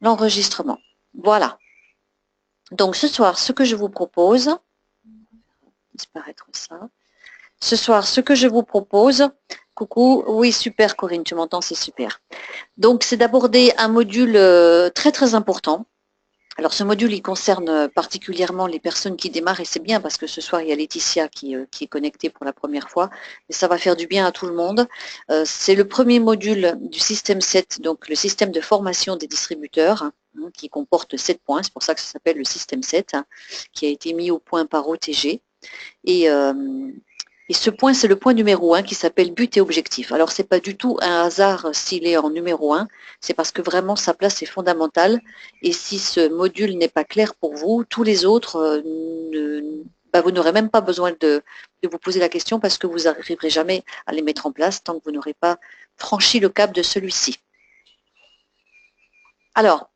l'enregistrement. Voilà. Donc ce soir, ce que je vous propose, disparaître ça. Ce soir, ce que je vous propose, coucou, oui super Corinne, tu m'entends, c'est super. Donc c'est d'aborder un module très très important. Alors ce module, il concerne particulièrement les personnes qui démarrent et c'est bien parce que ce soir, il y a Laetitia qui est connectée pour la première fois et ça va faire du bien à tout le monde. C'est le premier module du système 7, donc le système de formation des distributeurs hein, qui comporte 7 points, c'est pour ça que ça s'appelle le système 7, hein, qui a été mis au point par OTG. Et, et ce point, c'est le point numéro 1 qui s'appelle but et objectif. Alors, ce n'est pas du tout un hasard s'il est en numéro 1, c'est parce que vraiment sa place est fondamentale. Et si ce module n'est pas clair pour vous, tous les autres, vous n'aurez même pas besoin de vous poser la question parce que vous n'arriverez jamais à les mettre en place tant que vous n'aurez pas franchi le cap de celui-ci. Alors,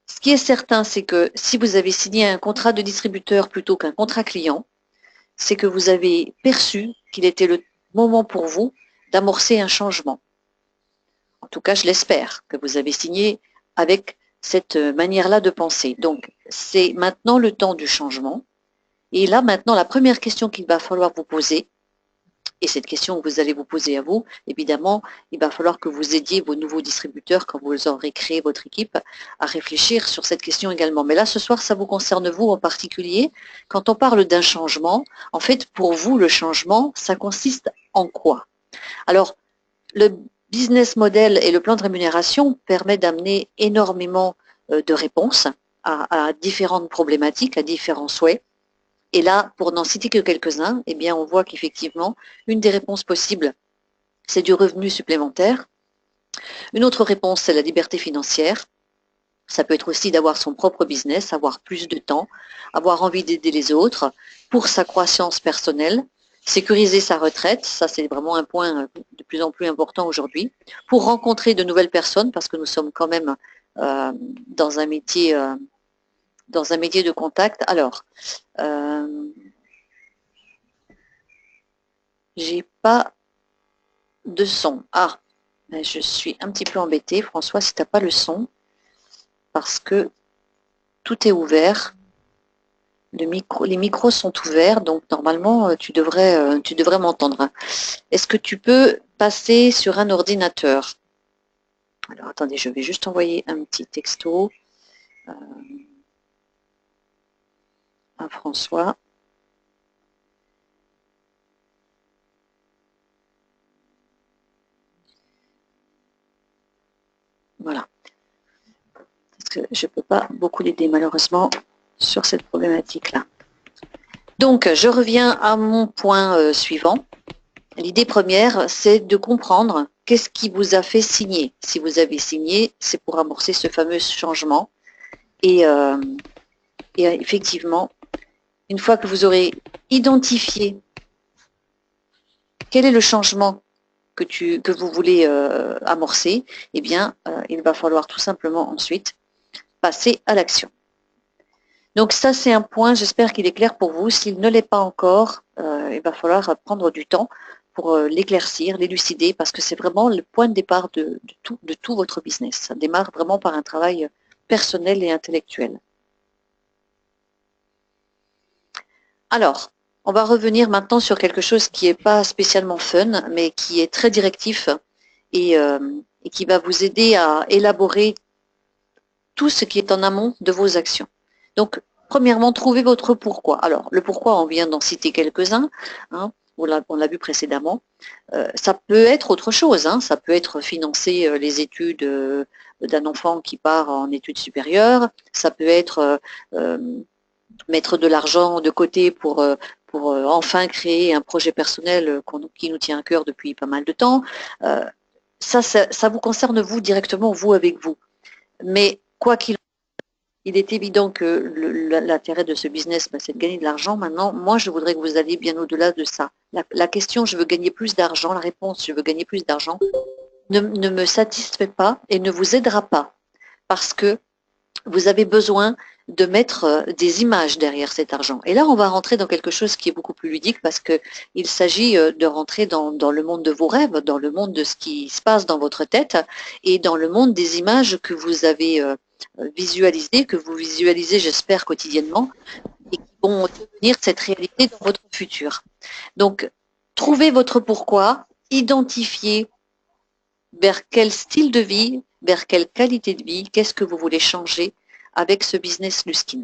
ce qui est certain, c'est que si vous avez signé un contrat de distributeur plutôt qu'un contrat client, c'est que vous avez perçu qu'il était le moment pour vous d'amorcer un changement. En tout cas, je l'espère que vous avez signé avec cette manière-là de penser. Donc, c'est maintenant le temps du changement. Et là, maintenant, la première question qu'il va falloir vous poser, et cette question que vous allez vous poser à vous, évidemment, il va falloir que vous aidiez vos nouveaux distributeurs quand vous aurez créé votre équipe à réfléchir sur cette question également. Mais là, ce soir, ça vous concerne vous en particulier. Quand on parle d'un changement, en fait, pour vous, le changement, ça consiste en quoi? Alors, le business model et le plan de rémunération permettent d'amener énormément de réponses à différentes problématiques, à différents souhaits. Et là, pour n'en citer que quelques-uns, eh bien, on voit qu'effectivement, une des réponses possibles, c'est du revenu supplémentaire. Une autre réponse, c'est la liberté financière. Ça peut être aussi d'avoir son propre business, avoir plus de temps, avoir envie d'aider les autres pour sa croissance personnelle, sécuriser sa retraite, ça c'est vraiment un point de plus en plus important aujourd'hui, pour rencontrer de nouvelles personnes, parce que nous sommes quand même euh, dans un métier de contact. Alors, j'ai pas de son. Ah, je suis un petit peu embêtée, François, si tu n'as pas le son, parce que tout est ouvert. Les micros sont ouverts, donc normalement, tu devrais m'entendre. Est-ce que tu peux passer sur un ordinateur? Alors, attendez, je vais juste envoyer un petit texto à François. Voilà. Parce que je ne peux pas beaucoup l'aider, malheureusement, sur cette problématique-là. Donc, je reviens à mon point suivant. L'idée première, c'est de comprendre qu'est-ce qui vous a fait signer. Si vous avez signé, c'est pour amorcer ce fameux changement. Et effectivement, une fois que vous aurez identifié quel est le changement que vous voulez amorcer, eh bien, il va falloir tout simplement ensuite passer à l'action. Donc ça, c'est un point, j'espère qu'il est clair pour vous. S'il ne l'est pas encore, il va falloir prendre du temps pour l'éclaircir, l'élucider, parce que c'est vraiment le point de départ de tout votre business. Ça démarre vraiment par un travail personnel et intellectuel. Alors, on va revenir maintenant sur quelque chose qui n'est pas spécialement fun, mais qui est très directif et qui va vous aider à élaborer tout ce qui est en amont de vos actions. Donc, premièrement, trouvez votre pourquoi. Alors, le pourquoi, on vient d'en citer quelques-uns, hein, on l'a vu précédemment. Ça peut être autre chose, hein, ça peut être financer les études d'un enfant qui part en études supérieures, ça peut être mettre de l'argent de côté pour enfin créer un projet personnel qui nous tient à cœur depuis pas mal de temps. Ça vous concerne vous directement, vous avec vous. Mais quoi qu'il en soit, il est évident que l'intérêt de ce business, c'est de gagner de l'argent. Maintenant, moi, je voudrais que vous alliez bien au-delà de ça. La question, je veux gagner plus d'argent, la réponse, je veux gagner plus d'argent, ne me satisfait pas et ne vous aidera pas. Parce que vous avez besoin de mettre des images derrière cet argent. Et là, on va rentrer dans quelque chose qui est beaucoup plus ludique parce qu'il s'agit de rentrer dans le monde de vos rêves, dans le monde de ce qui se passe dans votre tête et dans le monde des images que vous avez visualisées, que vous visualisez, j'espère, quotidiennement et qui vont devenir cette réalité dans votre futur. Donc, trouvez votre pourquoi, identifiez vers quel style de vie, vers quelle qualité de vie, qu'est-ce que vous voulez changer avec ce business Nuskin.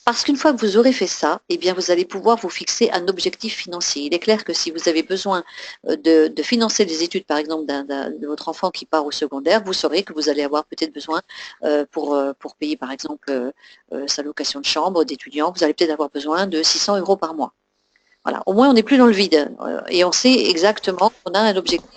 Parce qu'une fois que vous aurez fait ça, eh bien, vous allez pouvoir vous fixer un objectif financier. Il est clair que si vous avez besoin de financer des études, par exemple, de votre enfant qui part au secondaire, vous saurez que vous allez avoir peut-être besoin pour payer, par exemple, sa location de chambre d'étudiant, vous allez peut-être avoir besoin de 600 € par mois. Voilà, au moins on n'est plus dans le vide et on sait exactement qu'on a un objectif.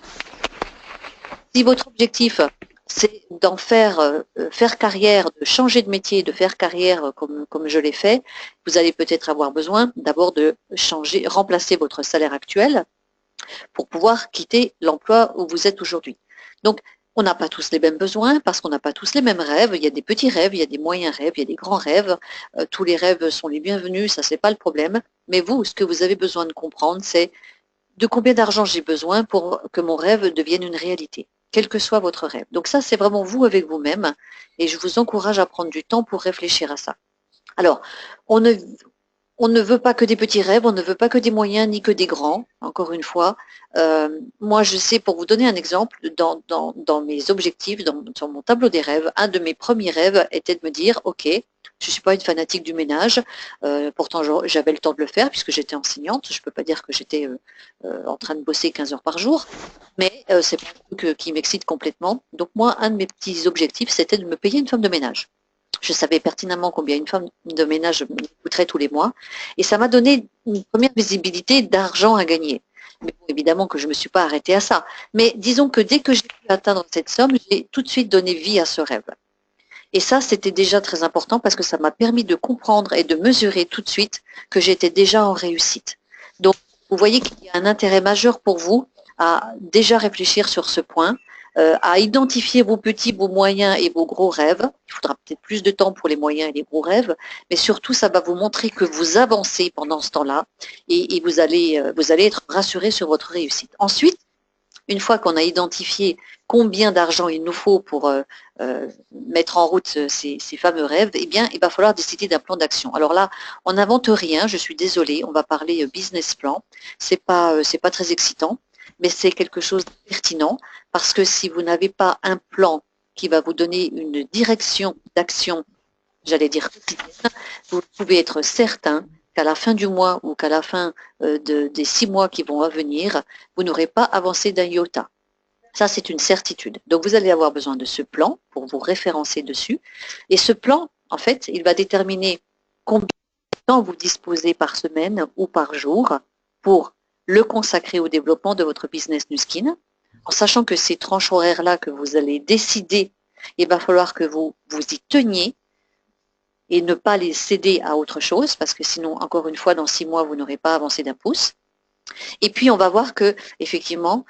Si votre objectif, c'est d'en faire, faire carrière, de changer de métier, de faire carrière comme je l'ai fait, vous allez peut-être avoir besoin d'abord de changer, remplacer votre salaire actuel pour pouvoir quitter l'emploi où vous êtes aujourd'hui. Donc, on n'a pas tous les mêmes besoins parce qu'on n'a pas tous les mêmes rêves. Il y a des petits rêves, il y a des moyens rêves, il y a des grands rêves. Tous les rêves sont les bienvenus, ça c'est pas le problème. Mais vous, ce que vous avez besoin de comprendre, c'est de combien d'argent j'ai besoin pour que mon rêve devienne une réalité, quel que soit votre rêve. Donc ça, c'est vraiment vous avec vous-même et je vous encourage à prendre du temps pour réfléchir à ça. Alors, on ne veut pas que des petits rêves, on ne veut pas que des moyens ni que des grands, encore une fois. Moi, je sais, pour vous donner un exemple, dans mes objectifs, sur mon tableau des rêves, un de mes premiers rêves était de me dire, OK, je ne suis pas une fanatique du ménage, pourtant j'avais le temps de le faire puisque j'étais enseignante, je ne peux pas dire que j'étais en train de bosser 15 heures par jour, mais c'est pas un truc qui m'excite complètement. Donc moi, un de mes petits objectifs, c'était de me payer une femme de ménage. Je savais pertinemment combien une femme de ménage me coûterait tous les mois. Et ça m'a donné une première visibilité d'argent à gagner. Mais bon, évidemment que je ne me suis pas arrêtée à ça. Mais disons que dès que j'ai pu atteindre cette somme, j'ai tout de suite donné vie à ce rêve. Et ça, c'était déjà très important parce que ça m'a permis de comprendre et de mesurer tout de suite que j'étais déjà en réussite. Donc, vous voyez qu'il y a un intérêt majeur pour vous à déjà réfléchir sur ce point, à identifier vos petits, vos moyens et vos gros rêves. Il faudra peut-être plus de temps pour les moyens et les gros rêves, mais surtout, ça va vous montrer que vous avancez pendant ce temps-là et vous allez être rassuré sur votre réussite. Ensuite, une fois qu'on a identifié combien d'argent il nous faut pour mettre en route ces fameux rêves, eh bien, il va falloir décider d'un plan d'action. Alors là, on n'invente rien, je suis désolée, on va parler business plan. C'est pas très excitant, mais c'est quelque chose de pertinent parce que si vous n'avez pas un plan qui va vous donner une direction d'action, j'allais dire quotidienne, vous pouvez être certain qu'à la fin du mois ou qu'à la fin des 6 mois qui vont venir, vous n'aurez pas avancé d'un iota. Ça, c'est une certitude. Donc, vous allez avoir besoin de ce plan pour vous référencer dessus. Et ce plan, en fait, il va déterminer combien de temps vous disposez par semaine ou par jour pour le consacrer au développement de votre business Nuskin, en sachant que ces tranches horaires-là que vous allez décider, il va falloir que vous y teniez et ne pas les céder à autre chose, parce que sinon, encore une fois, dans 6 mois, vous n'aurez pas avancé d'un pouce. Et puis, on va voir que, effectivement,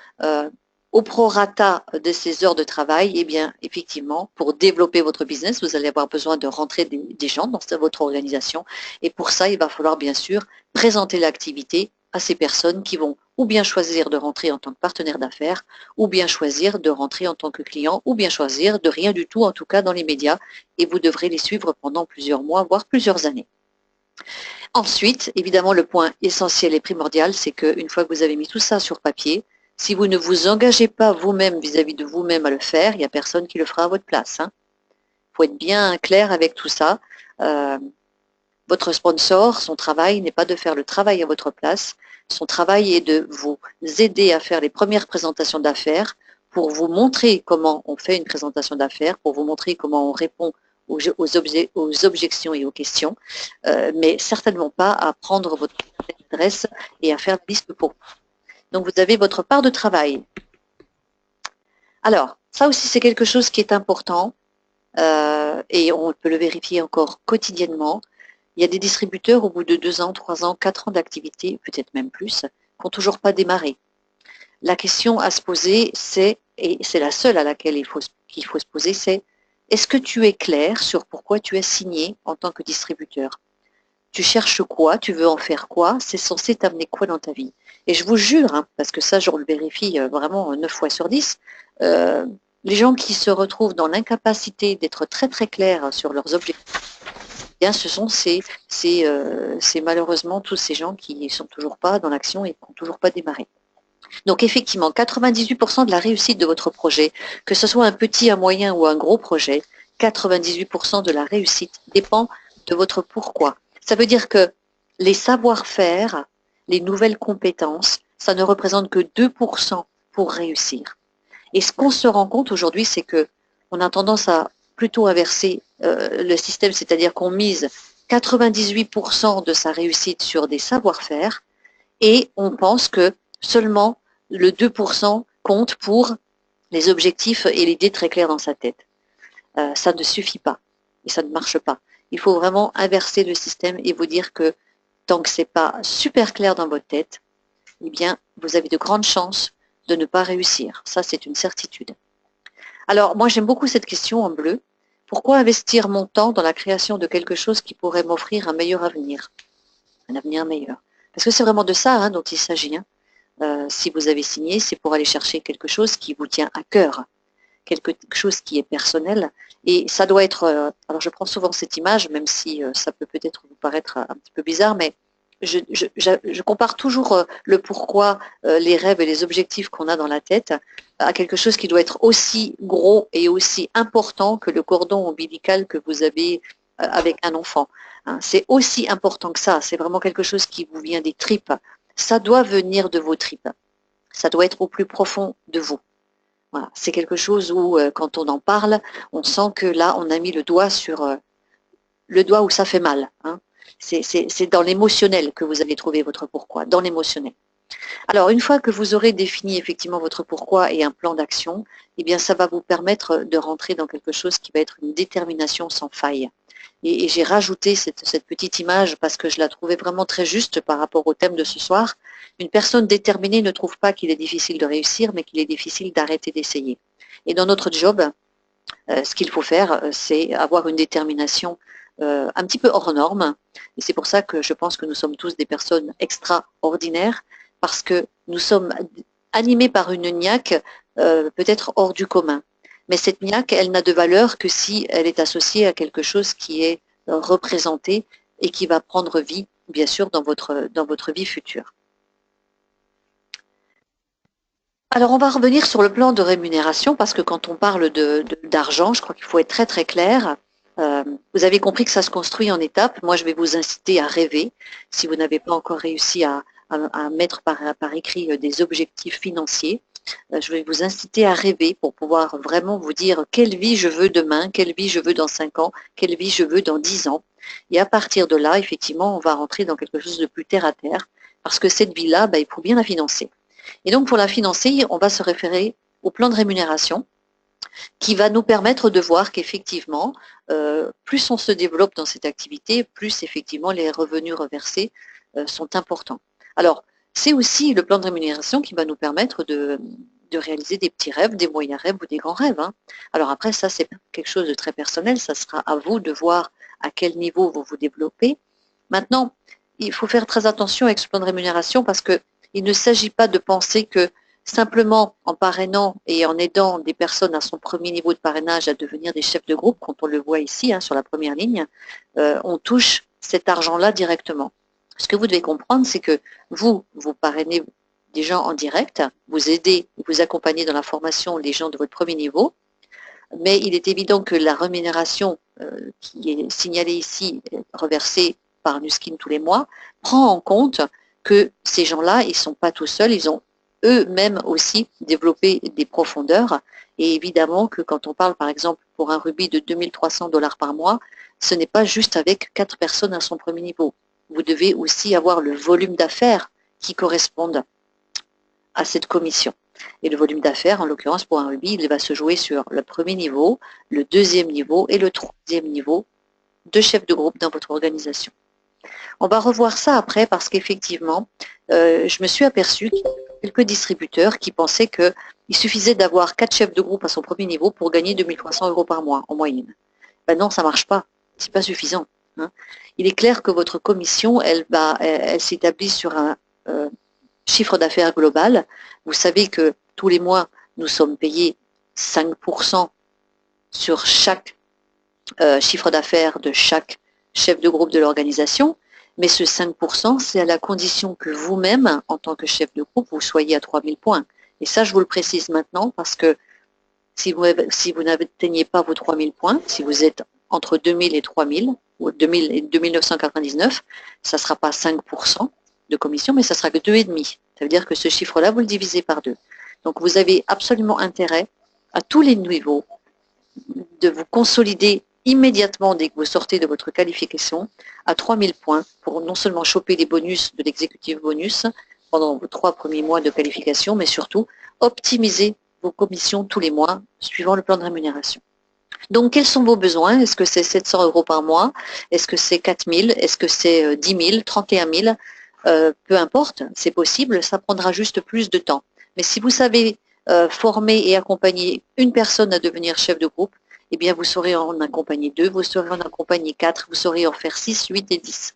au prorata de ces heures de travail, eh bien, effectivement, pour développer votre business, vous allez avoir besoin de rentrer des gens dans votre organisation. Et pour ça, il va falloir, bien sûr, présenter l'activité à ces personnes qui vont ou bien choisir de rentrer en tant que partenaire d'affaires, ou bien choisir de rentrer en tant que client, ou bien choisir de rien du tout, en tout cas dans les médias, et vous devrez les suivre pendant plusieurs mois, voire plusieurs années. Ensuite, évidemment, le point essentiel et primordial, c'est qu'une fois que vous avez mis tout ça sur papier, si vous ne vous engagez pas vous-même vis-à-vis de vous-même à le faire, il n'y a personne qui le fera à votre place. Il faut être bien clair avec tout ça. Votre sponsor, son travail n'est pas de faire le travail à votre place. Son travail est de vous aider à faire les premières présentations d'affaires pour vous montrer comment on fait une présentation d'affaires, pour vous montrer comment on répond aux objections et aux questions, mais certainement pas à prendre votre adresse et à faire la liste pour vous. Donc, vous avez votre part de travail. Alors, ça aussi, c'est quelque chose qui est important et on peut le vérifier encore quotidiennement. Il y a des distributeurs, au bout de 2 ans, 3 ans, 4 ans d'activité, peut-être même plus, qui n'ont toujours pas démarré. La question à se poser, c'est, et c'est la seule à laquelle qu'il faut se poser, c'est est-ce que tu es clair sur pourquoi tu es signé en tant que distributeur? Tu cherches quoi? Tu veux en faire quoi? C'est censé t'amener quoi dans ta vie? Et je vous jure, hein, parce que ça, je le vérifie vraiment 9 fois sur 10, euh, les gens qui se retrouvent dans l'incapacité d'être très très clairs sur leurs objectifs, eh bien, ce sont c'est malheureusement tous ces gens qui ne sont toujours pas dans l'action et qui n'ont toujours pas démarré. Donc effectivement, 98% de la réussite de votre projet, que ce soit un petit, un moyen ou un gros projet, 98% de la réussite dépend de votre pourquoi. Ça veut dire que les savoir-faire, les nouvelles compétences, ça ne représente que 2% pour réussir. Et ce qu'on se rend compte aujourd'hui, c'est que on a tendance à plutôt inverser le système, c'est-à-dire qu'on mise 98% de sa réussite sur des savoir-faire et on pense que seulement le 2% compte pour les objectifs et l'idée très claire dans sa tête. Ça ne suffit pas et ça ne marche pas. Il faut vraiment inverser le système et vous dire que tant que ce n'est pas super clair dans votre tête, eh bien, vous avez de grandes chances de ne pas réussir. Ça, c'est une certitude. Alors, moi, j'aime beaucoup cette question en bleu. Pourquoi investir mon temps dans la création de quelque chose qui pourrait m'offrir un meilleur avenir? Un avenir meilleur. Parce que c'est vraiment de ça dont il s'agit. Si vous avez signé, c'est pour aller chercher quelque chose qui vous tient à cœur, quelque chose qui est personnel. Et ça doit être, alors je prends souvent cette image, même si ça peut peut-être vous paraître un petit peu bizarre, mais je compare toujours le pourquoi, les rêves et les objectifs qu'on a dans la tête à quelque chose qui doit être aussi gros et aussi important que le cordon ombilical que vous avez avec un enfant. C'est aussi important que ça, c'est vraiment quelque chose qui vous vient des tripes. Ça doit venir de vos tripes. Ça doit être au plus profond de vous. Voilà. C'est quelque chose où, quand on en parle, on sent que là, on a mis le doigt sur le doigt où ça fait mal. C'est dans l'émotionnel que vous avez trouvé votre pourquoi, dans l'émotionnel. Alors, une fois que vous aurez défini effectivement votre pourquoi et un plan d'action, eh bien, ça va vous permettre de rentrer dans quelque chose qui va être une détermination sans faille. Et j'ai rajouté cette petite image parce que je la trouvais vraiment très juste par rapport au thème de ce soir. Une personne déterminée ne trouve pas qu'il est difficile de réussir, mais qu'il est difficile d'arrêter d'essayer. Et dans notre job, ce qu'il faut faire, c'est avoir une détermination un petit peu hors norme. Et c'est pour ça que je pense que nous sommes tous des personnes extraordinaires, parce que nous sommes animés par une niaque peut-être hors du commun. Mais cette niaque, elle n'a de valeur que si elle est associée à quelque chose qui est représenté et qui va prendre vie, bien sûr, dans votre vie future. Alors, on va revenir sur le plan de rémunération, parce que quand on parle d'argent, je crois qu'il faut être très très clair. Vous avez compris que ça se construit en étapes. Moi, je vais vous inciter à rêver. Si vous n'avez pas encore réussi à mettre par écrit des objectifs financiers, je vais vous inciter à rêver pour pouvoir vraiment vous dire quelle vie je veux demain, quelle vie je veux dans 5 ans, quelle vie je veux dans 10 ans. Et à partir de là, effectivement, on va rentrer dans quelque chose de plus terre à terre, parce que cette vie-là, il faut bien la financer. Et donc, pour la financer, on va se référer au plan de rémunération qui va nous permettre de voir qu'effectivement, plus on se développe dans cette activité, plus effectivement les revenus reversés sont importants. Alors, c'est aussi le plan de rémunération qui va nous permettre de réaliser des petits rêves, des moyens rêves ou des grands rêves. Alors après, ça, c'est quelque chose de très personnel. Ça sera à vous de voir à quel niveau vous vous développez. Maintenant, il faut faire très attention avec ce plan de rémunération, parce qu'il ne s'agit pas de penser que simplement en parrainant et en aidant des personnes à son premier niveau de parrainage à devenir des chefs de groupe, quand on le voit ici sur la première ligne, on touche cet argent-là directement. Ce que vous devez comprendre, c'est que vous parrainez des gens en direct, vous aidez, vous accompagnez dans la formation les gens de votre premier niveau, mais il est évident que la rémunération qui est signalée ici, reversée par Nuskin tous les mois, prend en compte que ces gens-là, ils ne sont pas tout seuls, ils ont eux-mêmes aussi développé des profondeurs. Et évidemment que quand on parle, par exemple, pour un rubis de 2300 $ par mois, ce n'est pas juste avec 4 personnes à son premier niveau. Vous devez aussi avoir le volume d'affaires qui corresponde à cette commission. Et le volume d'affaires, en l'occurrence pour un rubis, il va se jouer sur le premier niveau, le deuxième niveau et le troisième niveau de chef de groupe dans votre organisation. On va revoir ça après, parce qu'effectivement, je me suis aperçue quelques distributeurs qui pensaient qu'il suffisait d'avoir 4 chefs de groupe à son premier niveau pour gagner 2300 € par mois en moyenne. Ben non, ça ne marche pas. Ce n'est pas suffisant. Hein. Il est clair que votre commission, elle s'établit sur un chiffre d'affaires global. Vous savez que tous les mois, nous sommes payés 5% sur chaque chiffre d'affaires de chaque chef de groupe de l'organisation, mais ce 5%, c'est à la condition que vous-même, en tant que chef de groupe, vous soyez à 3000 points. Et ça, je vous le précise maintenant parce que si vous n'atteignez pas vos 3000 points, si vous êtes entre 2000 et 3000, ou 2000 et 2999, ça ne sera pas 5% de commission, mais ça sera que 2,5. Ça veut dire que ce chiffre-là, vous le divisez par 2. Donc, vous avez absolument intérêt à tous les niveaux de vous consolider immédiatement dès que vous sortez de votre qualification à 3000 points pour non seulement choper les bonus de l'exécutif bonus pendant vos 3 premiers mois de qualification, mais surtout optimiser vos commissions tous les mois suivant le plan de rémunération. Donc, quels sont vos besoins? Est-ce que c'est 700 € par mois? Est-ce que c'est 4000? Est-ce que c'est 10 000, 31 000? Peu importe, c'est possible, ça prendra juste plus de temps. Mais si vous savez former et accompagner une personne à devenir chef de groupe, eh bien, vous saurez en accompagner 2, vous saurez en accompagner 4, vous saurez en faire 6, 8 et 10.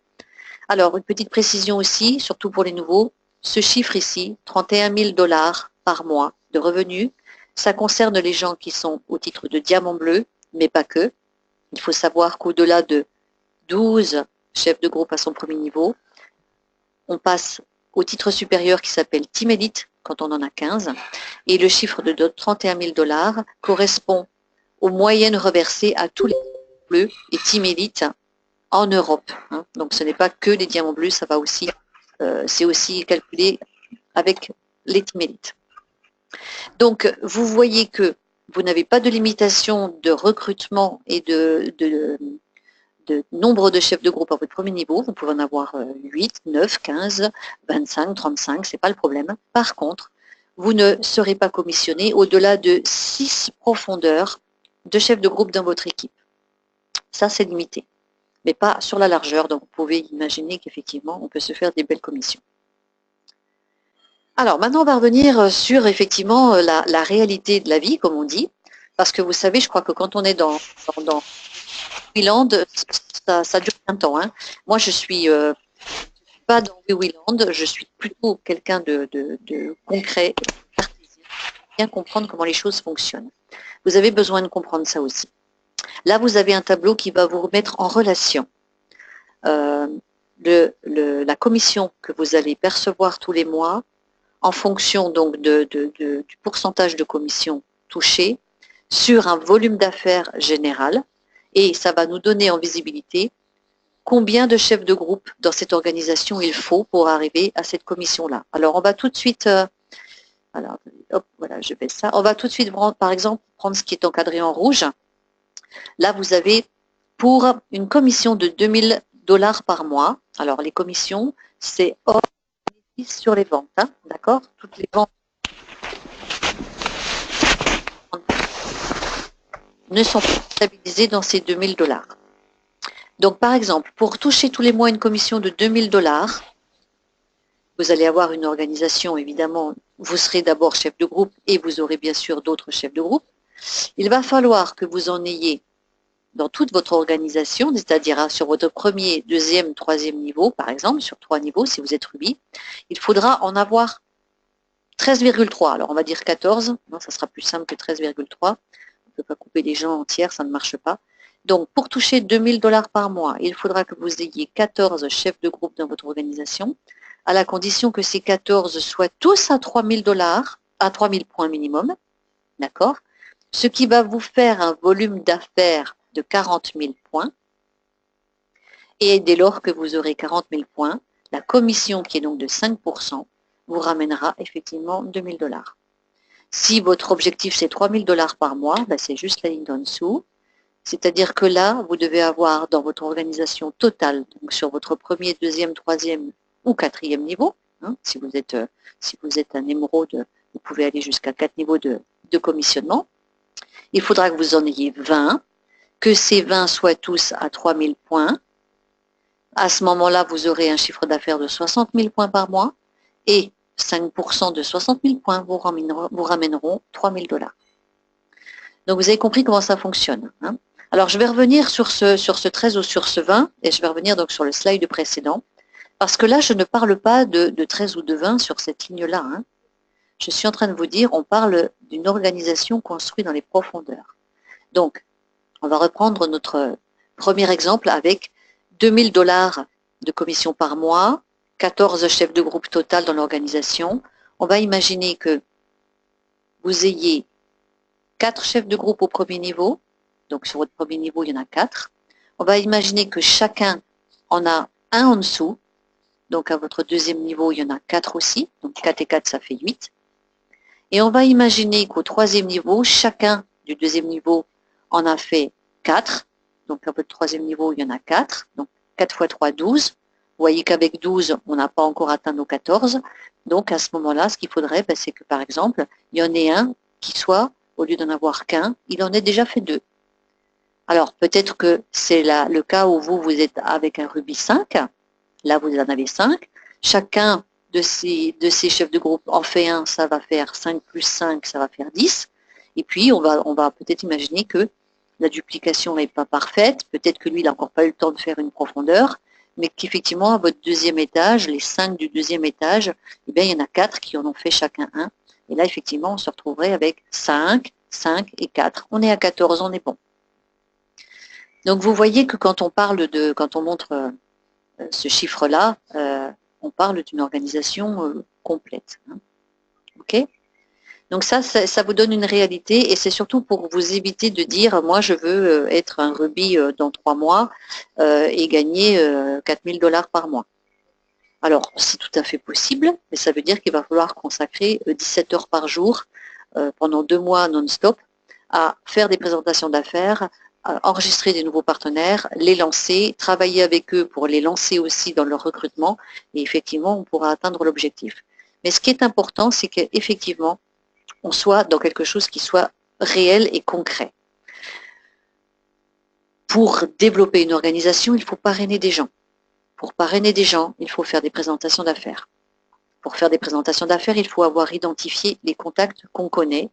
Alors, une petite précision aussi, surtout pour les nouveaux, ce chiffre ici, 31 000 $ par mois de revenus, ça concerne les gens qui sont au titre de diamant bleu, mais pas que. Il faut savoir qu'au-delà de 12 chefs de groupe à son premier niveau, on passe au titre supérieur qui s'appelle Team Elite, quand on en a 15, et le chiffre de 31 000 $ correspond aux moyennes reversées à tous les bleus et Team Elite en Europe. Hein. Donc ce n'est pas que les diamants bleus, ça va aussi, c'est aussi calculé avec les Team Elite. Donc vous voyez que vous n'avez pas de limitation de recrutement et de nombre de chefs de groupe à votre premier niveau. Vous pouvez en avoir 8, 9, 15, 25, 35, ce n'est pas le problème. Par contre, vous ne serez pas commissionné au-delà de 6 profondeurs de chefs de groupe dans votre équipe. Ça, c'est limité, mais pas sur la largeur. Donc, vous pouvez imaginer qu'effectivement, on peut se faire des belles commissions. Alors, maintenant, on va revenir sur, effectivement, la réalité de la vie, comme on dit, parce que vous savez, je crois que quand on est dans Wiland, ça dure un temps. Hein. Moi, je suis pas dans Wiland, je suis plutôt quelqu'un de concret, cartésien, bien comprendre comment les choses fonctionnent. Vous avez besoin de comprendre ça aussi. Là, vous avez un tableau qui va vous remettre en relation la commission que vous allez percevoir tous les mois en fonction donc du pourcentage de commission touchée sur un volume d'affaires général, et ça va nous donner en visibilité combien de chefs de groupe dans cette organisation il faut pour arriver à cette commission-là. Alors, on va tout de suite, alors, hop, voilà, je fais ça. On va tout de suite, par exemple, prendre ce qui est encadré en rouge. Là, vous avez pour une commission de 2000 $ par mois. Alors, les commissions, c'est hors bénéfice sur les ventes, hein, d'accord? Toutes les ventes ne sont pas stabilisées dans ces 2000 $. Donc, par exemple, pour toucher tous les mois une commission de 2000 $, vous allez avoir une organisation, évidemment, vous serez d'abord chef de groupe et vous aurez bien sûr d'autres chefs de groupe. Il va falloir que vous en ayez dans toute votre organisation, c'est-à-dire sur votre premier, deuxième, troisième niveau, par exemple, sur 3 niveaux, si vous êtes Ruby, il faudra en avoir 13,3. Alors, on va dire 14. Non, ça sera plus simple que 13,3. On ne peut pas couper les gens entières, ça ne marche pas. Donc, pour toucher 2000 $ par mois, il faudra que vous ayez 14 chefs de groupe dans votre organisation, à la condition que ces 14 soient tous à 3000 $, à 3000 points minimum, d'accord? Ce qui va vous faire un volume d'affaires de 40 000 points. Et dès lors que vous aurez 40 000 points, la commission, qui est donc de 5%, vous ramènera effectivement 2000 $. Si votre objectif, c'est 3000 $ par mois, ben c'est juste la ligne d'en dessous. C'est-à-dire que là, vous devez avoir dans votre organisation totale, donc sur votre premier, deuxième, troisième ou quatrième niveau, hein, si vous êtes un émeraude, vous pouvez aller jusqu'à 4 niveaux de commissionnement. Il faudra que vous en ayez 20, que ces 20 soient tous à 3000 points. À ce moment-là, vous aurez un chiffre d'affaires de 60 000 points par mois. Et 5% de 60 000 points vous ramèneront 3 000 $. Donc vous avez compris comment ça fonctionne. Hein. Alors je vais revenir sur ce 13 ou sur ce 20 et je vais revenir donc sur le slide précédent parce que là je ne parle pas de 13 ou de 20 sur cette ligne-là. Hein. Je suis en train de vous dire, on parle d'une organisation construite dans les profondeurs. Donc on va reprendre notre premier exemple avec 2 000 $ de commission par mois, 14 chefs de groupe total dans l'organisation. On va imaginer que vous ayez 4 chefs de groupe au premier niveau. Donc sur votre premier niveau, il y en a 4. On va imaginer que chacun en a un en dessous. Donc à votre deuxième niveau, il y en a 4 aussi. Donc 4 et 4, ça fait 8. Et on va imaginer qu'au troisième niveau, chacun du deuxième niveau en a fait 4. Donc à votre troisième niveau, il y en a 4. Donc 4 fois 3, 12. Vous voyez qu'avec 12, on n'a pas encore atteint nos 14. Donc à ce moment-là, ce qu'il faudrait, c'est que par exemple, il y en ait un qui soit, au lieu d'en avoir qu'un, il en ait déjà fait 2. Alors peut-être que c'est le cas où vous êtes avec un rubis 5. Là, vous en avez 5. Chacun de ces chefs de groupe en fait un, ça va faire 5 plus 5, ça va faire 10. Et puis, on va peut-être imaginer que la duplication n'est pas parfaite. Peut-être que lui, il n'a encore pas eu le temps de faire une profondeur, mais qu'effectivement, à votre deuxième étage, les 5 du deuxième étage, eh bien, il y en a 4 qui en ont fait chacun un. Et là, effectivement, on se retrouverait avec 5, 5 et 4. On est à 14, on est bon. Donc, vous voyez que quand on montre ce chiffre-là, on parle d'une organisation complète. Hein. OK ? Donc ça vous donne une réalité et c'est surtout pour vous éviter de dire moi je veux être un rubis dans 3 mois et gagner 4 000 $ par mois. Alors c'est tout à fait possible, mais ça veut dire qu'il va falloir consacrer 17 heures par jour pendant 2 mois non-stop à faire des présentations d'affaires, enregistrer des nouveaux partenaires, les lancer, travailler avec eux pour les lancer aussi dans leur recrutement et effectivement on pourra atteindre l'objectif. Mais ce qui est important, c'est qu'effectivement on soit dans quelque chose qui soit réel et concret. Pour développer une organisation, il faut parrainer des gens. Pour parrainer des gens, il faut faire des présentations d'affaires. Pour faire des présentations d'affaires, il faut avoir identifié les contacts qu'on connaît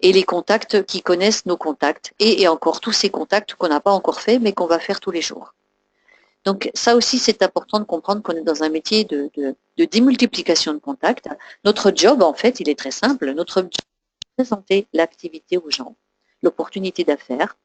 et les contacts qui connaissent nos contacts et encore tous ces contacts qu'on n'a pas encore fait mais qu'on va faire tous les jours. Donc ça aussi, c'est important de comprendre qu'on est dans un métier de démultiplication de contacts. Notre job, en fait, il est très simple. Notre job, c'est de présenter l'activité aux gens, l'opportunité d'affaires.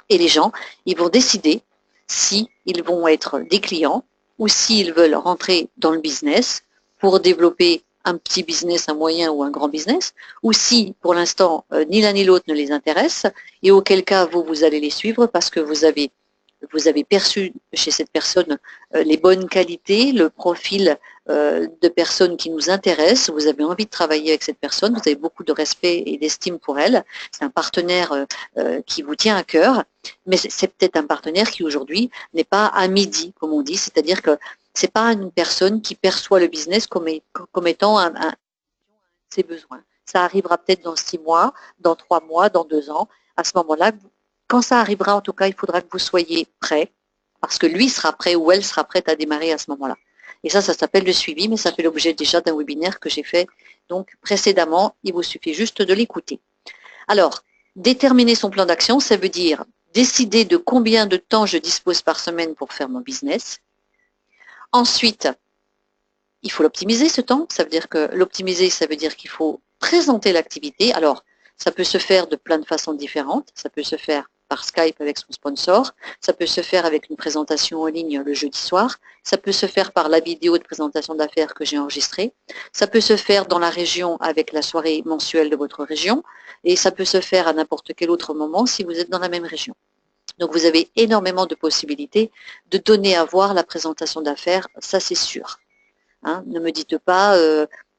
Et les gens, ils vont décider s'ils vont être des clients ou s'ils veulent rentrer dans le business pour développer un petit business, un moyen ou un grand business, ou si, pour l'instant, ni l'un ni l'autre ne les intéresse, et auquel cas, vous allez les suivre parce que vous avez perçu chez cette personne les bonnes qualités, le profil de personnes qui nous intéressent, vous avez envie de travailler avec cette personne, vous avez beaucoup de respect et d'estime pour elle, c'est un partenaire qui vous tient à cœur, mais c'est peut-être un partenaire qui aujourd'hui n'est pas à midi, comme on dit, c'est-à-dire que c'est pas une personne qui perçoit le business comme étant un de ses besoins. Ça arrivera peut-être dans 6 mois, dans 3 mois, dans 2 ans. À ce moment-là, quand ça arrivera, en tout cas, il faudra que vous soyez prêt, parce que lui sera prêt ou elle sera prête à démarrer à ce moment-là. Et ça s'appelle le suivi, mais ça fait l'objet déjà d'un webinaire que j'ai fait donc précédemment. Il vous suffit juste de l'écouter. Alors, déterminer son plan d'action, ça veut dire décider de combien de temps je dispose par semaine pour faire mon business. Ensuite, il faut l'optimiser ce temps. Ça veut dire que l'optimiser, ça veut dire qu'il faut présenter l'activité. Alors, ça peut se faire de plein de façons différentes. Ça peut se faire par Skype avec son sponsor. Ça peut se faire avec une présentation en ligne le jeudi soir. Ça peut se faire par la vidéo de présentation d'affaires que j'ai enregistrée. Ça peut se faire dans la région avec la soirée mensuelle de votre région. Et ça peut se faire à n'importe quel autre moment si vous êtes dans la même région. Donc, vous avez énormément de possibilités de donner à voir la présentation d'affaires, ça c'est sûr. Hein, ne me dites pas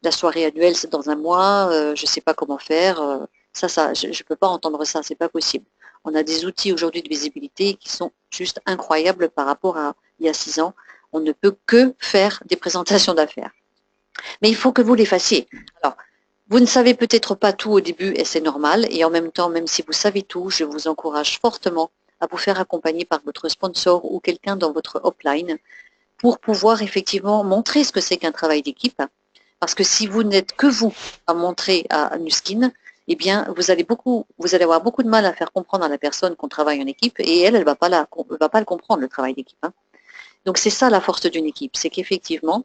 la soirée annuelle c'est dans un mois, je ne sais pas comment faire. Je ne peux pas entendre ça, c'est pas possible. On a des outils aujourd'hui de visibilité qui sont juste incroyables par rapport à il y a 6 ans. On ne peut que faire des présentations d'affaires. Mais il faut que vous les fassiez. Alors, vous ne savez peut-être pas tout au début et c'est normal. Et en même temps, même si vous savez tout, je vous encourage fortement à vous faire accompagner par votre sponsor ou quelqu'un dans votre upline pour pouvoir effectivement montrer ce que c'est qu'un travail d'équipe, Parce que si vous n'êtes que vous à montrer à Nuskin, eh bien, vous allez avoir beaucoup de mal à faire comprendre à la personne qu'on travaille en équipe et elle va pas le comprendre, le travail d'équipe, hein. Donc, c'est ça la force d'une équipe, c'est qu'effectivement,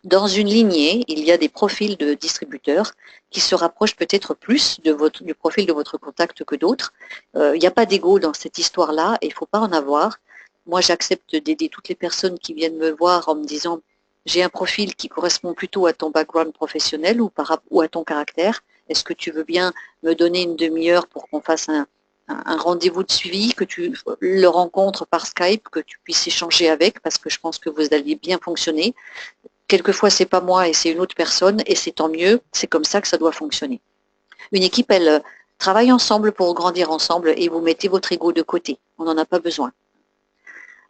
dans une lignée, il y a des profils de distributeurs qui se rapprochent peut-être plus du profil de votre contact que d'autres. Il n'y a pas d'ego dans cette histoire-là et il ne faut pas en avoir. Moi, j'accepte d'aider toutes les personnes qui viennent me voir en me disant j'ai un profil qui correspond plutôt à ton background professionnel ou à ton caractère. Est-ce que tu veux bien me donner une demi-heure pour qu'on fasse un rendez-vous de suivi, que tu le rencontres par Skype, que tu puisses échanger avec, parce que je pense que vous alliez bien fonctionner. Quelquefois, c'est pas moi et c'est une autre personne et c'est tant mieux. C'est comme ça que ça doit fonctionner. Une équipe, elle travaille ensemble pour grandir ensemble et vous mettez votre ego de côté. On n'en a pas besoin.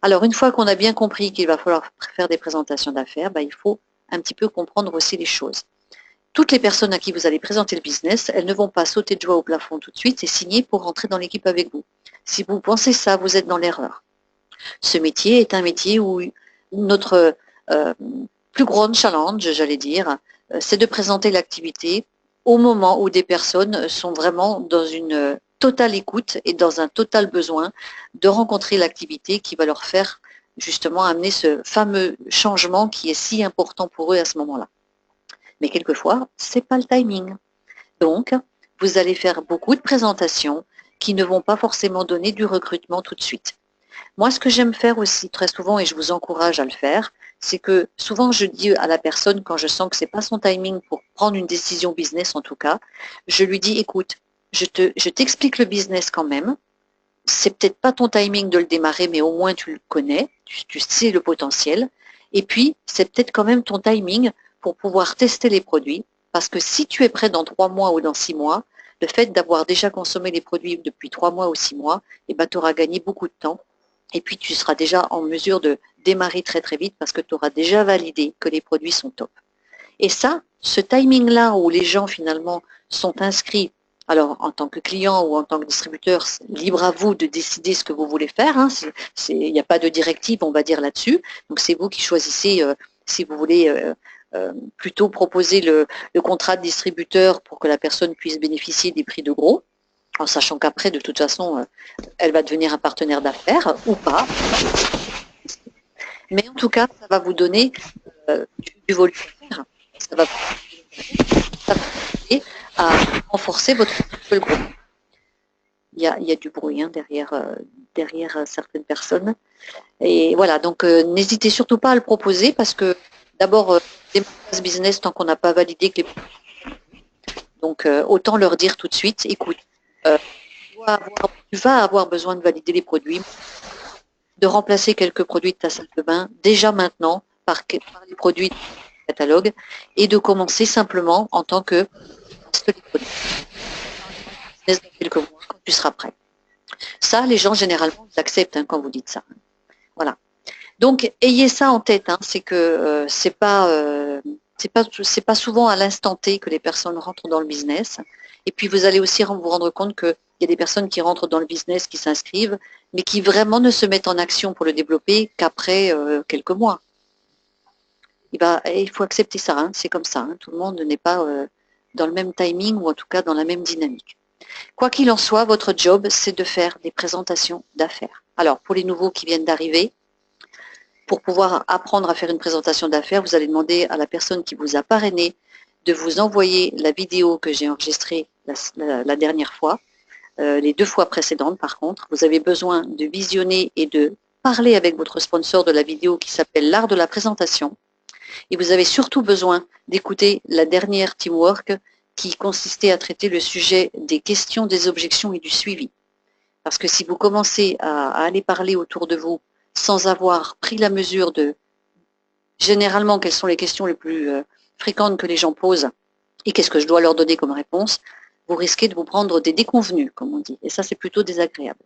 Alors, une fois qu'on a bien compris qu'il va falloir faire des présentations d'affaires, il faut un petit peu comprendre aussi les choses. Toutes les personnes à qui vous allez présenter le business, elles ne vont pas sauter de joie au plafond tout de suite et signer pour rentrer dans l'équipe avec vous. Si vous pensez ça, vous êtes dans l'erreur. Ce métier est un métier où notre plus grande challenge, j'allais dire, c'est de présenter l'activité au moment où des personnes sont vraiment dans une totale écoute et dans un total besoin de rencontrer l'activité qui va leur faire justement amener ce fameux changement qui est si important pour eux à ce moment-là. Mais quelquefois, c'est pas le timing. Donc, vous allez faire beaucoup de présentations qui ne vont pas forcément donner du recrutement tout de suite. Moi, ce que j'aime faire aussi très souvent, et je vous encourage à le faire, c'est que souvent je dis à la personne, quand je sens que ce n'est pas son timing pour prendre une décision business en tout cas, je lui dis, écoute, je t'explique le business quand même, c'est peut-être pas ton timing de le démarrer, mais au moins tu le connais, tu sais le potentiel, et puis c'est peut-être quand même ton timing pour pouvoir tester les produits, parce que si tu es prêt dans 3 mois ou dans 6 mois, le fait d'avoir déjà consommé les produits depuis 3 mois ou 6 mois, tu auras gagné beaucoup de temps. Et puis, tu seras déjà en mesure de démarrer très, très vite parce que tu auras déjà validé que les produits sont top. Et ça, ce timing-là où les gens, finalement, sont inscrits, alors en tant que client ou en tant que distributeur, libre à vous de décider ce que vous voulez faire, hein. Il n'y a pas de directive, on va dire, là-dessus. Donc, c'est vous qui choisissez si vous voulez plutôt proposer le contrat de distributeur pour que la personne puisse bénéficier des prix de gros, en sachant qu'après, de toute façon, elle va devenir un partenaire d'affaires ou pas. Mais en tout cas, ça va vous donner du volume d'affaires. Ça va vous aider à renforcer votre groupe. Il y a du bruit derrière certaines personnes. Et voilà, donc n'hésitez surtout pas à le proposer parce que d'abord, démarrer ce business tant qu'on n'a pas validé que les produits. Donc autant leur dire tout de suite, écoute, tu vas avoir besoin de valider les produits, de remplacer quelques produits de ta salle de bain déjà maintenant par les produits du catalogue et de commencer simplement en tant que business dans quelques mois quand tu seras prêt. Ça, les gens généralement ils acceptent quand vous dites ça. Voilà. Donc ayez ça en tête, c'est que c'est pas souvent à l'instant T que les personnes rentrent dans le business. Et puis vous allez aussi vous rendre compte qu'il y a des personnes qui rentrent dans le business, qui s'inscrivent, mais qui vraiment ne se mettent en action pour le développer qu'après quelques mois. Il faut accepter ça, c'est comme ça. Tout le monde n'est pas dans le même timing ou en tout cas dans la même dynamique. Quoi qu'il en soit, votre job, c'est de faire des présentations d'affaires. Alors, pour les nouveaux qui viennent d'arriver, pour pouvoir apprendre à faire une présentation d'affaires, vous allez demander à la personne qui vous a parrainé de vous envoyer la vidéo que j'ai enregistrée la dernière fois, les 2 fois précédentes par contre. Vous avez besoin de visionner et de parler avec votre sponsor de la vidéo qui s'appelle l'art de la présentation. Et vous avez surtout besoin d'écouter la dernière Teamwork qui consistait à traiter le sujet des questions, des objections et du suivi. Parce que si vous commencez à aller parler autour de vous sans avoir pris la mesure de généralement quelles sont les questions les plus fréquentes que les gens posent et qu'est-ce que je dois leur donner comme réponse, vous risquez de vous prendre des déconvenus, comme on dit. Et ça, c'est plutôt désagréable.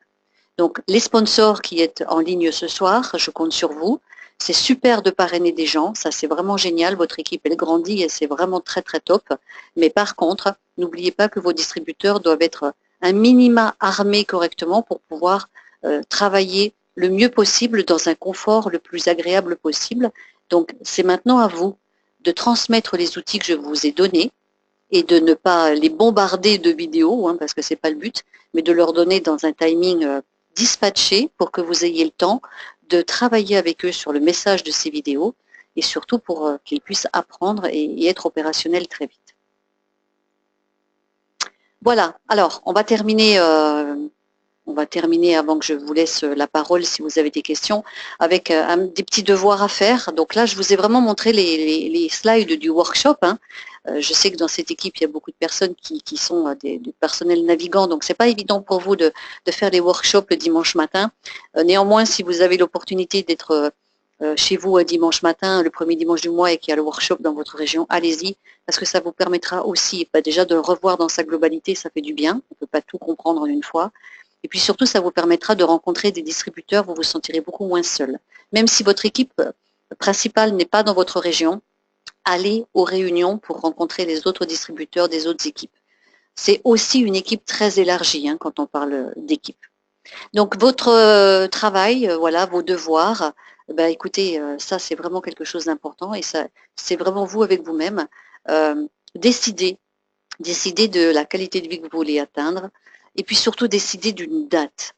Donc, les sponsors qui êtes en ligne ce soir, je compte sur vous. C'est super de parrainer des gens, ça c'est vraiment génial, votre équipe elle grandit et c'est vraiment très très top. Mais par contre, n'oubliez pas que vos distributeurs doivent être un minima armés correctement pour pouvoir travailler le mieux possible dans un confort le plus agréable possible. Donc c'est maintenant à vous de transmettre les outils que je vous ai donnés et de ne pas les bombarder de vidéos, hein, parce que ce n'est pas le but, mais de leur donner dans un timing dispatché pour que vous ayez le temps de travailler avec eux sur le message de ces vidéos et surtout pour qu'ils puissent apprendre et être opérationnels très vite. Voilà, alors on va terminer avant que je vous laisse la parole si vous avez des questions, avec des petits devoirs à faire. Donc là, je vous ai vraiment montré les slides du workshop. Hein. Je sais que dans cette équipe, il y a beaucoup de personnes qui sont du personnel navigant, donc c'est pas évident pour vous de faire les workshops le dimanche matin. Néanmoins, si vous avez l'opportunité d'être chez vous dimanche matin, le premier dimanche du mois, et qu'il y a le workshop dans votre région, allez-y, parce que ça vous permettra aussi déjà de le revoir dans sa globalité, ça fait du bien, on ne peut pas tout comprendre en une fois. Et puis surtout, ça vous permettra de rencontrer des distributeurs, vous vous sentirez beaucoup moins seul. Même si votre équipe principale n'est pas dans votre région, allez aux réunions pour rencontrer les autres distributeurs des autres équipes. C'est aussi une équipe très élargie hein, quand on parle d'équipe. Donc votre travail, voilà, vos devoirs, écoutez, ça c'est vraiment quelque chose d'important et ça c'est vraiment vous avec vous-même. Décidez de la qualité de vie que vous voulez atteindre et puis surtout décider d'une date.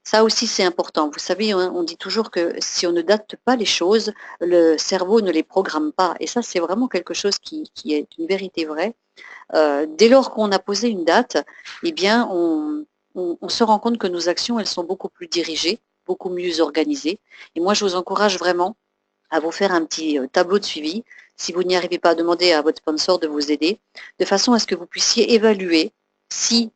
Ça aussi c'est important. Vous savez, on dit toujours que si on ne date pas les choses, le cerveau ne les programme pas. Et ça c'est vraiment quelque chose qui est une vérité vraie. Dès lors qu'on a posé une date, eh bien on se rend compte que nos actions, elles sont beaucoup plus dirigées, beaucoup mieux organisées. Et moi, je vous encourage vraiment à vous faire un petit tableau de suivi. Si vous n'y arrivez pas, demandez à votre sponsor de vous aider, de façon à ce que vous puissiez évaluer si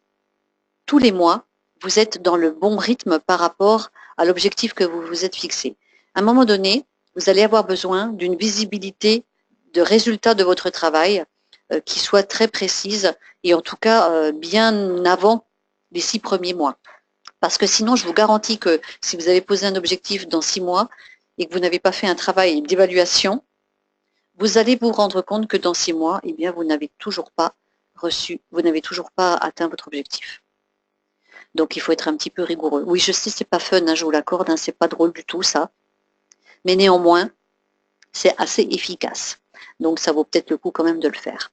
tous les mois, vous êtes dans le bon rythme par rapport à l'objectif que vous vous êtes fixé. À un moment donné, vous allez avoir besoin d'une visibilité de résultats de votre travail qui soit très précise et en tout cas bien avant les 6 premiers mois. Parce que sinon, je vous garantis que si vous avez posé un objectif dans 6 mois et que vous n'avez pas fait un travail d'évaluation, vous allez vous rendre compte que dans 6 mois, eh bien, vous n'avez toujours pas atteint votre objectif. Donc, il faut être un petit peu rigoureux. Oui, je sais, c'est pas fun, hein, je vous l'accorde, hein, c'est pas drôle du tout, ça. Mais néanmoins, c'est assez efficace. Donc, ça vaut peut-être le coup quand même de le faire.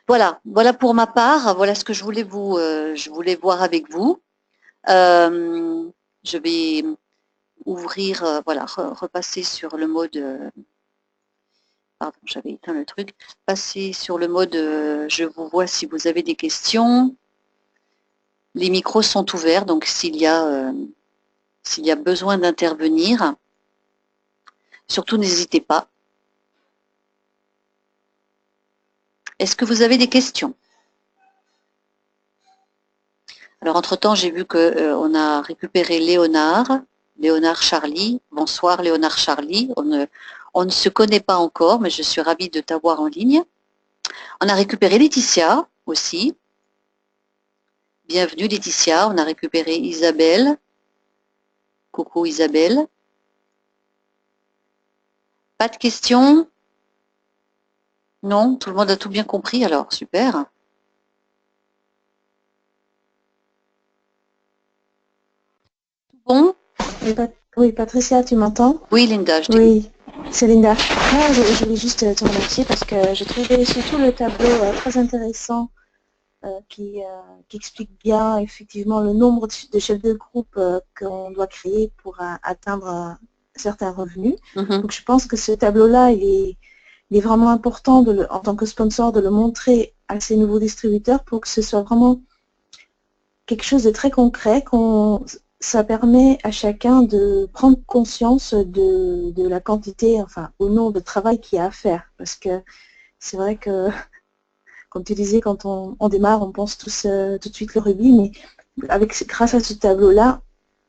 Voilà pour ma part, voilà ce que je voulais voir avec vous. Je vais ouvrir, repasser sur le mode, pardon, j'avais éteint le truc, passer sur le mode, je vous vois si vous avez des questions. Les micros sont ouverts, donc s'il y a besoin d'intervenir, surtout n'hésitez pas. Est-ce que vous avez des questions? Alors, entre-temps, j'ai vu qu'on a récupéré Léonard Charlie. Bonsoir Léonard Charlie. On ne se connaît pas encore, mais je suis ravie de t'avoir en ligne. On a récupéré Laetitia aussi. Bienvenue Laetitia. On a récupéré Isabelle. Coucou Isabelle. Pas de questions? Non, tout le monde a tout bien compris alors, super. Bon? Oui, Patricia, tu m'entends? Oui, Linda, je t'écoute. Oui, c'est Linda. Moi, je voulais juste te remercier parce que je trouvais surtout le tableau très intéressant qui explique bien effectivement le nombre de chefs de groupe qu'on doit créer pour atteindre certains revenus. Donc je pense que ce tableau-là, il est vraiment important en tant que sponsor de le montrer à ces nouveaux distributeurs pour que ce soit vraiment quelque chose de très concret, ça permet à chacun de prendre conscience de la quantité, enfin, au nombre de travail qu'il y a à faire. Parce que c'est vrai que, comme tu disais, quand on démarre, on pense tous tout de suite le rubis, mais grâce à ce tableau-là,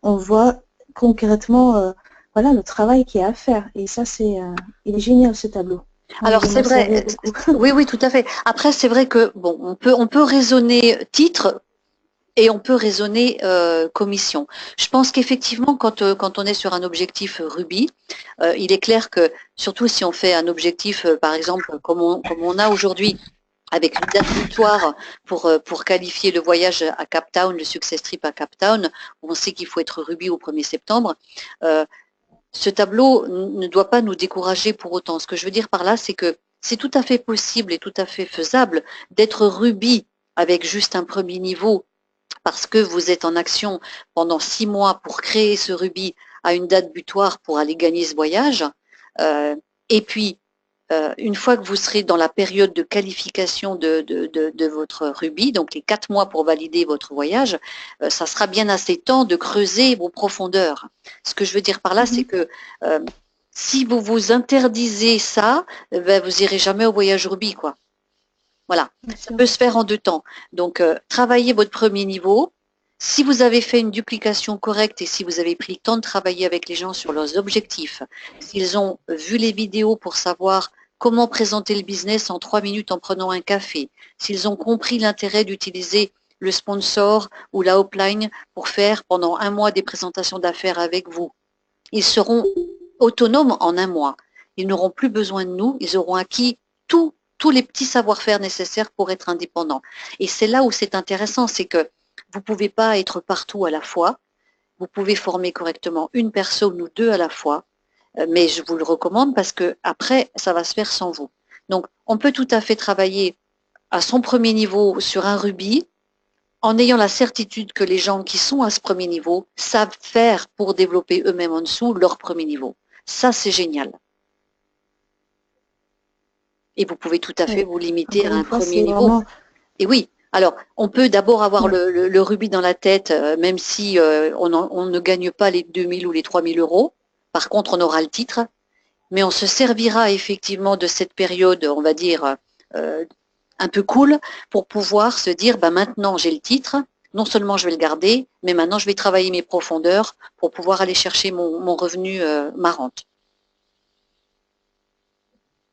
on voit concrètement voilà, le travail qu'il y a à faire. Et ça, il est génial, ce tableau. Alors c'est vrai, oui, tout à fait. Après, c'est vrai que bon, on peut raisonner titre et on peut raisonner commission. Je pense qu'effectivement, quand on est sur un objectif rubis, il est clair que, surtout si on fait un objectif, par exemple, comme on a aujourd'hui, avec une date butoir pour qualifier le voyage à Cape Town, le Success Trip à Cape Town, où on sait qu'il faut être rubis au 1er septembre, ce tableau ne doit pas nous décourager pour autant. Ce que je veux dire par là, c'est que c'est tout à fait possible et tout à fait faisable d'être rubis avec juste un premier niveau parce que vous êtes en action pendant 6 mois pour créer ce rubis à une date butoir pour aller gagner ce voyage. Et puis, une fois que vous serez dans la période de qualification de votre rubis, donc les 4 mois pour valider votre voyage, ça sera bien assez temps de creuser vos profondeurs. Ce que je veux dire par là, c'est que si vous vous interdisez ça, ben, vous irez jamais au voyage rubis, quoi. Voilà, ça peut se faire en 2 temps. Donc, travaillez votre premier niveau. Si vous avez fait une duplication correcte et si vous avez pris le temps de travailler avec les gens sur leurs objectifs, s'ils ont vu les vidéos pour savoir comment présenter le business en 3 minutes en prenant un café, s'ils ont compris l'intérêt d'utiliser le sponsor ou la upline pour faire pendant 1 mois des présentations d'affaires avec vous, ils seront autonomes en 1 mois. Ils n'auront plus besoin de nous, ils auront acquis tous les petits savoir-faire nécessaires pour être indépendants. Et c'est là où c'est intéressant, c'est que vous ne pouvez pas être partout à la fois. Vous pouvez former correctement une personne ou 2 à la fois, mais je vous le recommande parce que après, ça va se faire sans vous. Donc, on peut tout à fait travailler à son premier niveau sur un rubis en ayant la certitude que les gens qui sont à ce premier niveau savent faire pour développer eux-mêmes en dessous leur premier niveau. Ça, c'est génial. Et vous pouvez tout à fait vous limiter à un premier niveau. Vraiment... Et oui, alors on peut d'abord avoir le rubis dans la tête, même si on ne gagne pas les 2000 ou les 3000 euros. Par contre, on aura le titre, mais on se servira effectivement de cette période, on va dire, un peu cool, pour pouvoir se dire, bah, maintenant j'ai le titre, non seulement je vais le garder, mais maintenant je vais travailler mes profondeurs pour pouvoir aller chercher mon revenu, ma rente.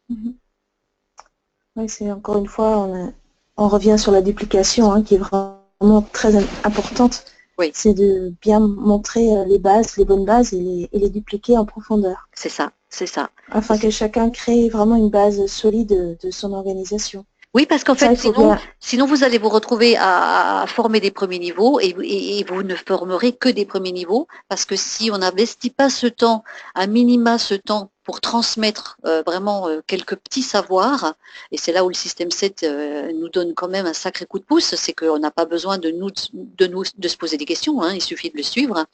Oui, c'est encore une fois, on revient sur la duplication qui est vraiment très importante. Oui. C'est de bien montrer les bases, les bonnes bases et les dupliquer en profondeur. C'est ça, c'est ça. Afin que chacun crée vraiment une base solide de son organisation. Oui, parce qu'en fait, sinon vous allez vous retrouver à former des premiers niveaux et vous ne formerez que des premiers niveaux parce que si on n'investit pas ce temps, à minima ce temps pour transmettre vraiment quelques petits savoirs, et c'est là où le système 7 nous donne quand même un sacré coup de pouce, c'est qu'on n'a pas besoin de se poser des questions, il suffit de le suivre.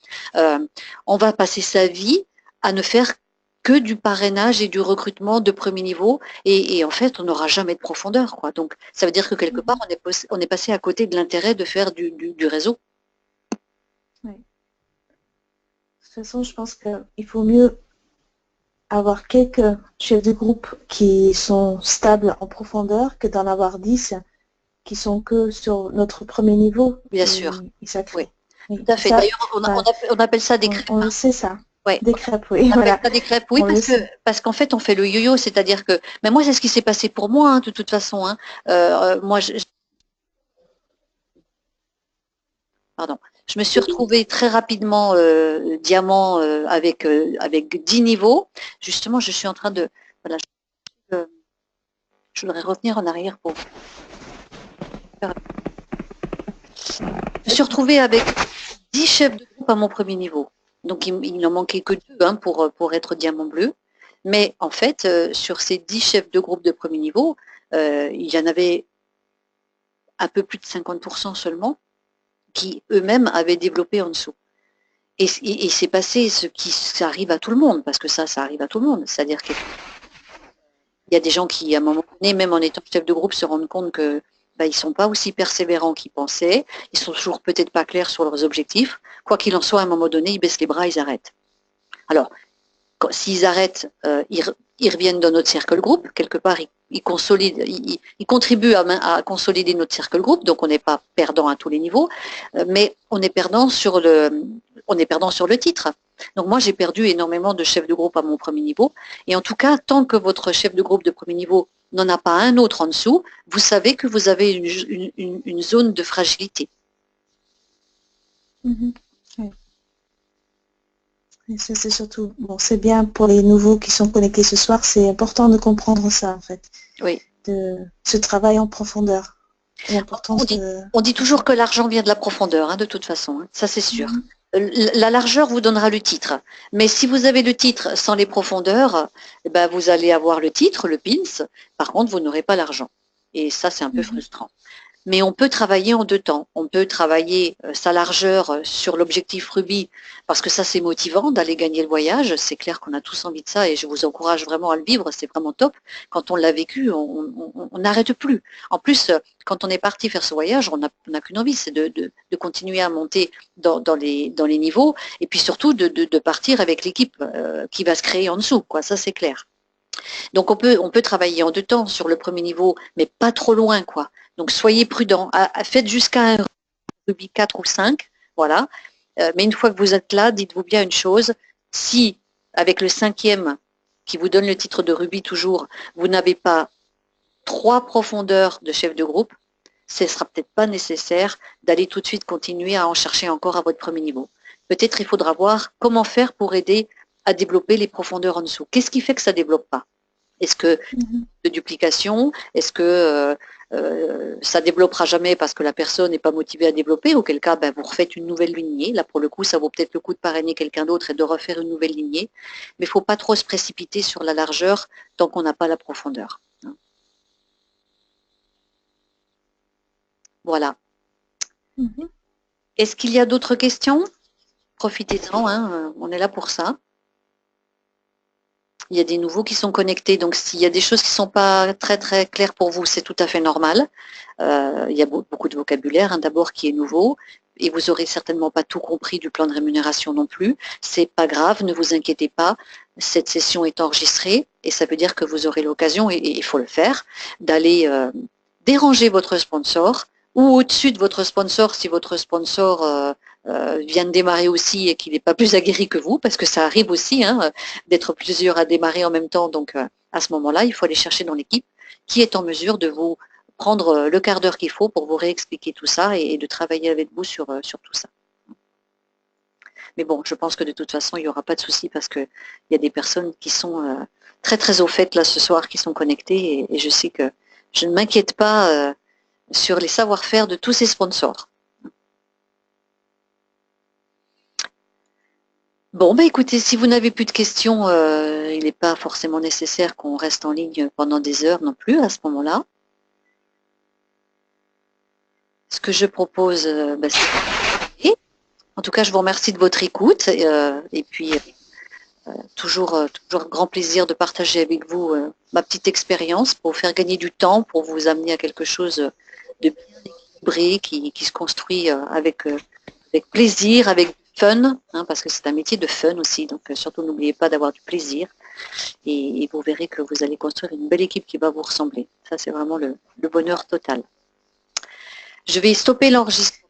On va passer sa vie à ne faire que du parrainage et du recrutement de premier niveau et en fait on n'aura jamais de profondeur, quoi. Donc ça veut dire que quelque part on est passé à côté de l'intérêt de faire du réseau. Oui. De toute façon, je pense qu'il faut mieux avoir quelques chefs de groupe qui sont stables en profondeur que d'en avoir 10 qui sont que sur notre premier niveau. Bien sûr. Oui. Tout à fait. D'ailleurs, on appelle ça des crêpes. On sait ça. Ouais. Des crêpes, oui. Voilà. Des crêpes, oui, parce qu'en fait, on fait le yo-yo, c'est-à-dire que, mais moi, c'est ce qui s'est passé pour moi, de toute façon. Moi, je me suis retrouvée très rapidement diamant avec 10 niveaux. Justement, je suis en train de, voilà, je voudrais revenir en arrière pour. Je me suis retrouvée avec 10 chefs de groupe à mon premier niveau. Donc, il n'en manquait que 2 pour être diamant bleu. Mais en fait, sur ces 10 chefs de groupe de premier niveau, il y en avait un peu plus de 50% seulement qui eux-mêmes avaient développé en dessous. Et c'est passé ça arrive à tout le monde, parce que ça arrive à tout le monde. C'est-à-dire qu'il y a des gens qui, à un moment donné, même en étant chef de groupe, se rendent compte que ils ne sont pas aussi persévérants qu'ils pensaient, ils sont toujours peut-être pas clairs sur leurs objectifs. Quoi qu'il en soit, à un moment donné, ils baissent les bras, ils arrêtent. Alors, s'ils arrêtent, ils reviennent dans notre cercle groupe. Quelque part, ils consolident, ils contribuent à consolider notre cercle groupe. Donc, on n'est pas perdant à tous les niveaux, mais on est perdant sur le titre. Donc, moi, j'ai perdu énormément de chefs de groupe à mon premier niveau. Et en tout cas, tant que votre chef de groupe de premier niveau n'en a pas un autre en dessous, vous savez que vous avez une zone de fragilité. Oui. Et ça, c'est surtout, bon, c'est bien pour les nouveaux qui sont connectés ce soir, c'est important de comprendre ça, en fait. Oui. De ce travail en profondeur. On dit toujours que l'argent vient de la profondeur, de toute façon, ça c'est sûr. La largeur vous donnera le titre. Mais si vous avez le titre sans les profondeurs, eh ben vous allez avoir le titre, le pins. Par contre, vous n'aurez pas l'argent. Et ça, c'est un peu frustrant. Mais on peut travailler en deux temps. On peut travailler sa largeur sur l'objectif rubis, parce que ça, c'est motivant d'aller gagner le voyage. C'est clair qu'on a tous envie de ça et je vous encourage vraiment à le vivre. C'est vraiment top. Quand on l'a vécu, on n'arrête plus. En plus, quand on est parti faire ce voyage, on n'a qu'une envie, c'est de continuer à monter dans les niveaux et puis surtout de partir avec l'équipe qui va se créer en dessous, quoi. Ça, c'est clair. Donc on peut travailler en deux temps sur le premier niveau, mais pas trop loin, quoi. Donc soyez prudents. Faites jusqu'à un rubis 4 ou 5, voilà. Mais une fois que vous êtes là, dites-vous bien une chose, si avec le 5e qui vous donne le titre de rubis toujours, vous n'avez pas 3 profondeurs de chef de groupe, ce ne sera peut-être pas nécessaire d'aller tout de suite continuer à en chercher encore à votre premier niveau. Peut-être il faudra voir comment faire pour aider à développer les profondeurs en dessous. Qu'est-ce qui fait que ça ne développe pas? Est-ce que de duplication? Est-ce que ça ne développera jamais parce que la personne n'est pas motivée à développer? Auquel cas, ben, vous refaites une nouvelle lignée. Là, pour le coup, ça vaut peut-être le coup de parrainer quelqu'un d'autre et de refaire une nouvelle lignée. Mais il ne faut pas trop se précipiter sur la largeur tant qu'on n'a pas la profondeur. Voilà. Est-ce qu'il y a d'autres questions? Profitez-en, hein, on est là pour ça. Il y a des nouveaux qui sont connectés, donc s'il y a des choses qui ne sont pas très très claires pour vous, c'est tout à fait normal. Il y a beaucoup de vocabulaire, hein, d'abord qui est nouveau, et vous n'aurez certainement pas tout compris du plan de rémunération non plus. C'est pas grave, ne vous inquiétez pas. Cette session est enregistrée et ça veut dire que vous aurez l'occasion, et il faut le faire, d'aller déranger votre sponsor ou au-dessus de votre sponsor si votre sponsor vient de démarrer aussi et qu'il n'est pas plus aguerri que vous, parce que ça arrive aussi hein, d'être plusieurs à démarrer en même temps. Donc à ce moment-là, il faut aller chercher dans l'équipe qui est en mesure de vous prendre le quart d'heure qu'il faut pour vous réexpliquer tout ça et de travailler avec vous sur tout ça. Mais bon, je pense que de toute façon, il n'y aura pas de souci parce qu'il y a des personnes qui sont très très au fait là ce soir, qui sont connectées et je sais que je ne m'inquiète pas sur les savoir-faire de tous ces sponsors. Bon, bah écoutez, si vous n'avez plus de questions, il n'est pas forcément nécessaire qu'on reste en ligne pendant des heures non plus à ce moment-là. Ce que je propose, bah, c'est... En tout cas, je vous remercie de votre écoute et puis toujours grand plaisir de partager avec vous ma petite expérience pour vous faire gagner du temps, pour vous amener à quelque chose de bien équilibré qui se construit avec plaisir, avec fun, hein, parce que c'est un métier de fun aussi, donc surtout n'oubliez pas d'avoir du plaisir et vous verrez que vous allez construire une belle équipe qui va vous ressembler. Ça, c'est vraiment le bonheur total. Je vais stopper l'enregistrement.